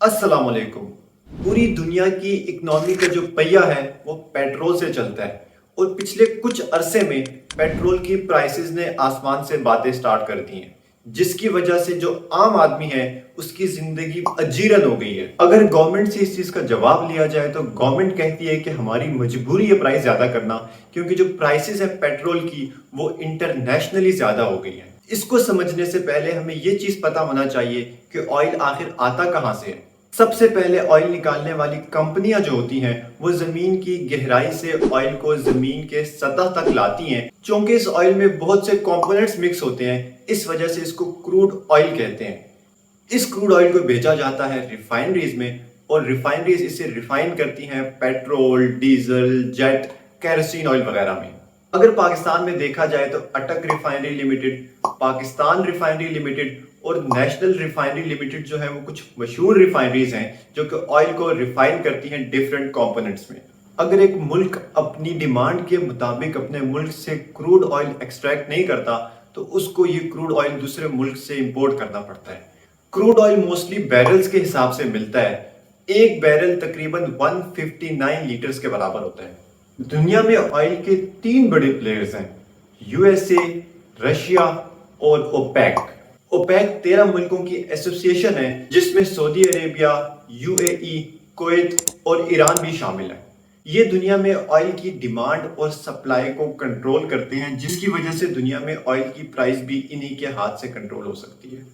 अस्सलाम वालेकुम। पूरी दुनिया की इकनॉमी का जो पहिया है वो पेट्रोल से चलता है और पिछले कुछ अरसे में पेट्रोल की प्राइसेस ने आसमान से बातें स्टार्ट कर दी हैं, जिसकी वजह से जो आम आदमी है उसकी जिंदगी अजीरन हो गई है। अगर गवर्नमेंट से इस चीज का जवाब लिया जाए तो गवर्नमेंट कहती है कि हमारी मजबूरी है प्राइस ज्यादा करना, क्योंकि जो प्राइसेस है पेट्रोल की वो इंटरनेशनली ज्यादा हो गई है। इसको समझने से पहले हमें ये चीज पता होना चाहिए कि ऑयल आखिर आता कहां से है। सबसे पहले ऑयल निकालने वाली कंपनियां जो होती हैं वो जमीन की गहराई से ऑयल को जमीन के सतह तक लाती हैं। चूंकि इस ऑयल में बहुत से कंपोनेंट्स मिक्स होते हैं, इस वजह से इसको क्रूड ऑयल कहते हैं। इस क्रूड ऑयल को भेजा जाता है रिफाइनरीज में और रिफाइनरीज इसे रिफाइन करती हैं petrol, diesel, jet, kerosene oil वगैरह में। अगर पाकिस्तान में देखा जाए तो अटक refinery limited, Pakistan refinery limited और नेशनल रिफाइनरी लिमिटेड जो है वो कुछ मशहूर रिफाइनरीज हैं जो कि ऑयल को रिफाइन करती हैं डिफरेंट कंपोनेंट्स में। अगर एक मुल्क अपनी डिमांड के मुताबिक अपने मुल्क से क्रूड ऑयल एक्सट्रैक्ट नहीं करता तो उसको ये क्रूड ऑयल दूसरे मुल्क से इंपोर्ट करना पड़ता है। क्रूड ऑयल मोस्टली बैरल्स के हिसाब से मिलता है। एक बैरल तकरीबन 159 लीटर्स के बराबर होता है। दुनिया में ऑयल के तीन बड़े प्लेयर्स हैं, यूएसए, रशिया और ओपेक। ओपेक 13 मुल्कों की एसोसिएशन है जिसमें सऊदी अरेबिया, यूएई, कुवैत और ईरान भी शामिल है। ये दुनिया में ऑयल की डिमांड और सप्लाई को कंट्रोल करते हैं, जिसकी वजह से दुनिया में ऑयल की प्राइस भी इन्हीं के हाथ से कंट्रोल हो सकती है।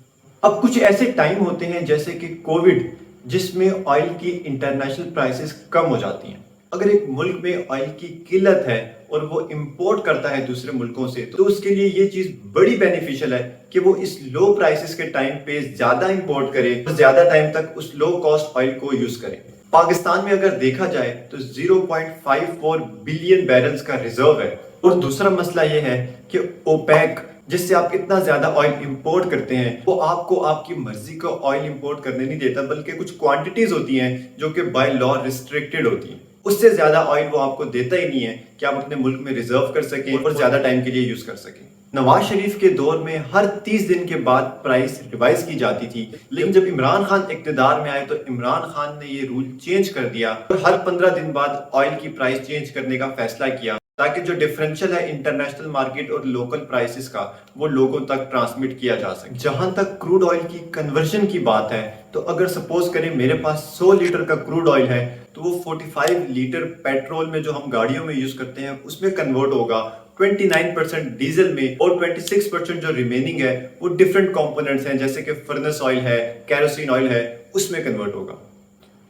अब कुछ ऐसे टाइम होते हैं जैसे कि कोविड, जिसमें ऑयल की इंटरनेशनल प्राइसेस कम हो जाती हैं। अगर एक मुल्क में ऑयल की किल्लत है और वो इंपोर्ट करता है दूसरे मुल्कों से तो उसके लिए ये चीज बड़ी बेनिफिशियल है कि वो इस लो प्राइसेस के टाइम पे ज्यादा इंपोर्ट करे और ज्यादा टाइम तक उस लो कॉस्ट ऑयल को यूज करे। पाकिस्तान में अगर देखा जाए तो 0.54 बिलियन बैरल्स का रिजर्व है। और दूसरा मसला ये है कि ओपेक, जिससे आप इतना ज्यादा ऑयल इंपोर्ट करते हैं, वो आपको आपकी मर्जी का ऑयल इंपोर्ट करने नहीं देता, बल्कि कुछ क्वांटिटीज होती हैं जो कि बाय लॉ रिस्ट्रिक्टेड होती हैं। उससे ज्यादा ऑयल वो आपको देता ही नहीं है कि आप अपने मुल्क में रिजर्व कर सकें और ज्यादा टाइम के लिए यूज कर सकें। नवाज शरीफ के दौर में हर 30 दिन के बाद प्राइस रिवाइज की जाती थी, लेकिन जब इमरान खान इक्तिदार में आए तो इमरान खान ने ये रूल चेंज कर दिया और हर 15 दिन बाद ऑयल की प्राइस चेंज करने का फैसला किया, ताकि जो डिफरेंशियल है इंटरनेशनल मार्केट और लोकल प्राइसेस का वो लोगों तक ट्रांसमिट किया जा सके। जहां तक क्रूड ऑयल की कन्वर्जन की बात है तो अगर सपोज करें मेरे पास 100 लीटर का क्रूड ऑयल है तो वो 45 लीटर पेट्रोल में जो हम गाड़ियों में यूज करते हैं उसमें कन्वर्ट होगा, 29% डीजल में और 26% जो रिमेनिंग है वो डिफरेंट कंपोनेंट्स हैं जैसे कि फर्नेस ऑयल है, केरोसिन ऑयल है, उसमें कन्वर्ट होगा।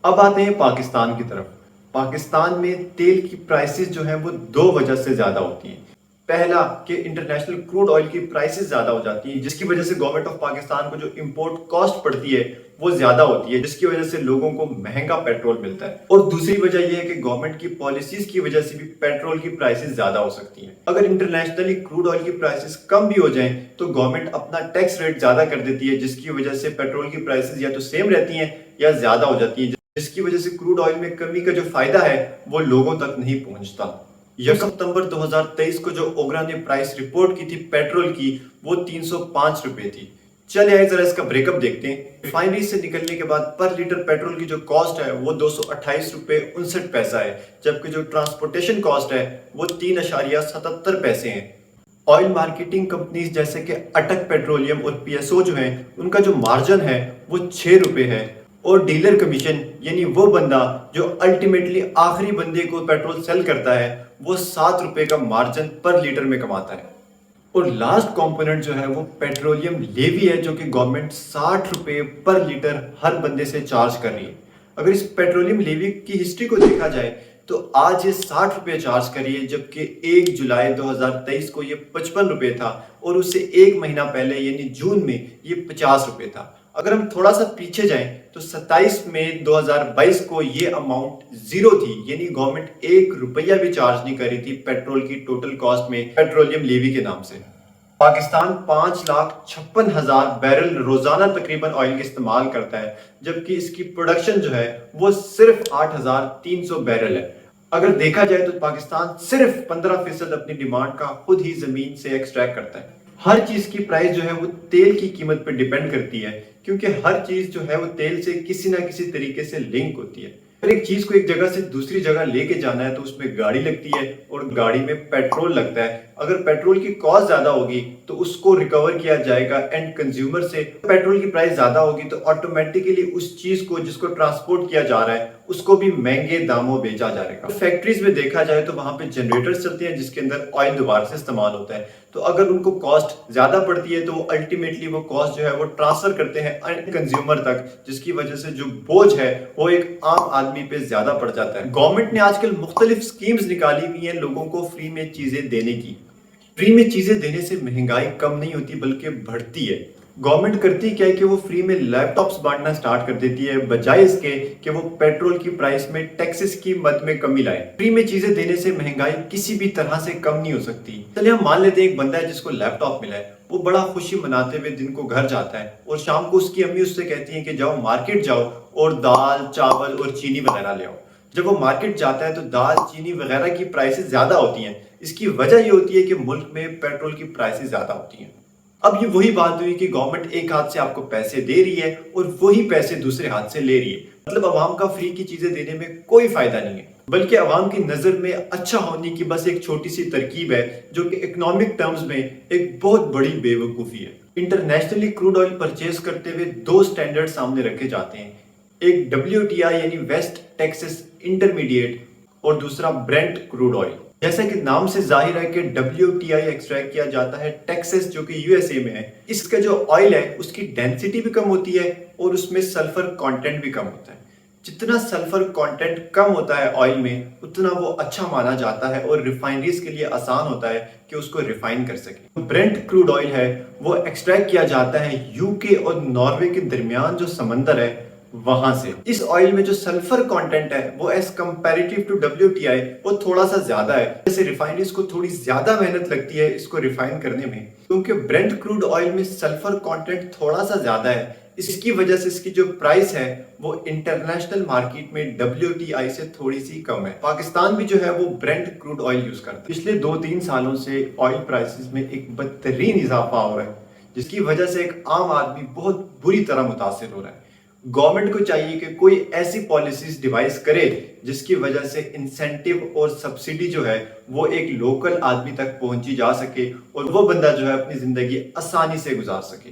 अब आते हैं पाकिस्तान की तरफ। पाकिस्तान में तेल की प्राइसेस जो है वो दो वजह से ज्यादा होती हैं। पहला कि इंटरनेशनल क्रूड ऑयल की प्राइसेस ज्यादा हो जाती हैं, जिसकी वजह से गवर्नमेंट ऑफ पाकिस्तान को जो इंपोर्ट कॉस्ट पड़ती है वो ज्यादा होती है, जिसकी वजह से लोगों को महंगा पेट्रोल मिलता है। और दूसरी वजह यह है कि गवर्नमेंट की पॉलिसीज की वजह से भी पेट्रोल की प्राइसेस ज्यादा हो सकती हैं। अगर इंटरनेशनली क्रूड ऑयल की प्राइसेस कम भी हो जाएं तो गवर्नमेंट अपना टैक्स रेट ज्यादा कर देती है, जिसकी वजह से पेट्रोल की प्राइसेस या तो सेम रहती हैं या ज्यादा हो जाती है, जिसकी वजह से क्रूड ऑयल में कमी का जो फायदा है वो लोगों तक नहीं पहुंचता। 1 सितंबर 2023 को जो ओगरा ने प्राइस रिपोर्ट की थी पेट्रोल की वो 305 रुपए थी। चलिए आइए जरा इसका ब्रेकअप देखते हैं। रिफाइनरी से निकलने के बाद पर लीटर पेट्रोल की जो कॉस्ट है वो 228 रुपए 59 पैसा है, जबकि जो ट्रांसपोर्टेशन कॉस्ट है वो 3.77 पैसे है। ऑयल मार्केटिंग कंपनीज जैसे कि अटक पेट्रोलियम और पीएसओ जो है उनका जो मार्जिन है वो 6 रुपए है। और डीलर कमीशन यानी वो बंदा जो अल्टीमेटली आखिरी बंदे को पेट्रोल सेल करता है वो 7 रुपए का मार्जिन पर लीटर में कमाता है। और लास्ट कंपोनेंट जो है वो पेट्रोलियम लेवी है, जो कि गवर्नमेंट 60 रुपए पर लीटर हर बंदे से चार्ज कर रही है। अगर इस पेट्रोलियम लेवी की हिस्ट्री को देखा जाए तो आज ये 60 रुपए चार्ज कर रही है, जबकि 1 जुलाई 2023 को ये 55 रुपए था और उससे एक महीना पहले यानी जून में ये 50 रुपए था। अगर हम थोड़ा सा पीछे जाएं तो 27 मई 2022 को ये अमाउंट जीरो थी, यानी गवर्नमेंट 1 रुपया भी चार्ज नहीं कर रही थी पेट्रोल की टोटल कॉस्ट में पेट्रोलियम लेवी के नाम से। पाकिस्तान 5,56,000 बैरल रोजाना तकरीबन ऑयल का इस्तेमाल करता है, जबकि इसकी प्रोडक्शन जो है वो सिर्फ 8,300 बैरल है। अगर देखा जाए तो पाकिस्तान सिर्फ 15% अपनी डिमांड का खुद ही जमीन से एक्सट्रैक्ट करता है। हर चीज की प्राइस जो है वो तेल की कीमत पर डिपेंड करती है, क्योंकि हर चीज जो है वो तेल से किसी ना किसी तरीके से लिंक होती है। अगर एक चीज को एक जगह से दूसरी जगह लेके जाना है तो उसमें गाड़ी लगती है और गाड़ी में पेट्रोल लगता है। अगर पेट्रोल की कॉस्ट ज्यादा होगी तो उसको रिकवर किया जाएगा एंड कंज्यूमर से। पेट्रोल की प्राइस ज्यादा होगी तो ऑटोमेटिकली उस चीज को जिसको ट्रांसपोर्ट किया जा रहा है उसको भी महंगे दामों बेचा जाएगा। फैक्ट्रीज में देखा जाए तो वहां पे जनरेटर्स चलते हैं जिसके अंदर ऑयल दोबारा से इस्तेमाल होता है। तो अगर उनको कॉस्ट ज्यादा पड़ती है तो अल्टीमेटली वो कॉस्ट जो है वो ट्रांसफर करते हैं एंड कंज्यूमर तक, जिसकी वजह से जो बोझ है वो एक आम आदमी पे ज्यादा पड़ जाता है। गवर्नमेंट ने आजकल मुख्तलिफ स्कीम्स निकाली हुई हैं लोगों को फ्री में चीजें देने की। फ्री में चीजें देने से महंगाई कम नहीं होती बल्कि बढ़ती है। गवर्नमेंट करती क्या है कि वो फ्री में लैपटॉप्स बांटना स्टार्ट कर देती है, बजाय इसके कि वो पेट्रोल की प्राइस में टैक्सेस की मद में कमी लाए। फ्री में चीजें देने से महंगाई किसी भी तरह से कम नहीं हो सकती। चलिए हम मान लेते हैं एक बंदा है जिसको लैपटॉप मिला है, वो बड़ा खुशी मनाते हुए दिन को घर जाता है और शाम को उसकी अम्मी उससे कहती है कि जाओ मार्केट जाओ और दाल चावल और चीनी वगैरह ले आओ। जब वो मार्केट जाता है तो दाल चीनी वगैरह की प्राइसेस ज्यादा होती हैं। इसकी वजह ये होती है कि मुल्क में पेट्रोल की प्राइसेस ज्यादा होती हैं। अब ये वही बात हुई कि गवर्नमेंट एक हाथ से आपको पैसे दे रही है और वही पैसे दूसरे हाथ से ले रही है। मतलब अवाम का फ्री की चीजें देने में कोई फायदा नहीं है, बल्कि अवाम की नजर में अच्छा होने की बस एक छोटी सी तरकीब है जो कि इकोनॉमिक टर्म्स में एक बहुत बड़ी बेवकूफी है। इंटरनेशनली क्रूड ऑयल परचेज करते हुए दो स्टैंडर्ड सामने रखे जाते हैं, एक WTI यानी वेस्ट टेक्सास इंटरमीडिएट और दूसरा ब्रेंट क्रूड ऑयल। जैसा कि नाम से जाहिर है कि WTI एक्सट्रैक्ट किया जाता है टेक्सास जो कि USA में है। इसका जो ऑयल है उसकी डेंसिटी भी कम होती है और उसमें सल्फर कंटेंट भी कम होता है। जितना सल्फर कंटेंट कम होता है ऑयल में उतना वो अच्छा माना जाता है और रिफाइनरीज के लिए आसान होता है कि उसको रिफाइन कर सके। ब्रेंट क्रूड ऑयल है वो एक्सट्रैक्ट किया जाता है UK और नॉर्वे के दरमियान जो समंदर है वहां से। इस ऑयल में जो सल्फर कंटेंट है वो एज कंपैरेटिव टू WTI वो थोड़ा सा ज्यादा है। जैसे रिफाइनरीज को थोड़ी ज्यादा मेहनत लगती है इसको रिफाइन करने में, क्योंकि ब्रेंट क्रूड ऑयल में सल्फर कंटेंट थोड़ा सा ज्यादा है। इसकी वजह से इसकी जो प्राइस है वो इंटरनेशनल मार्केट में WTI से थोड़ी सी कम है। पाकिस्तान भी जो है वो ब्रेंट क्रूड ऑयल यूज करता है। पिछले 2-3 सालों से ऑयल प्राइसेस में एक बदतरीन इजाफा हो रहा है, जिसकी वजह से एक आम आदमी बहुत बुरी तरह मुतासिर हो रहा है। गवर्नमेंट को चाहिए कि कोई ऐसी पॉलिसीज डिवाइस करे जिसकी वजह से इंसेंटिव और सब्सिडी जो है वो एक लोकल आदमी तक पहुंची जा सके और वो बंदा जो है अपनी जिंदगी आसानी से गुजार सके।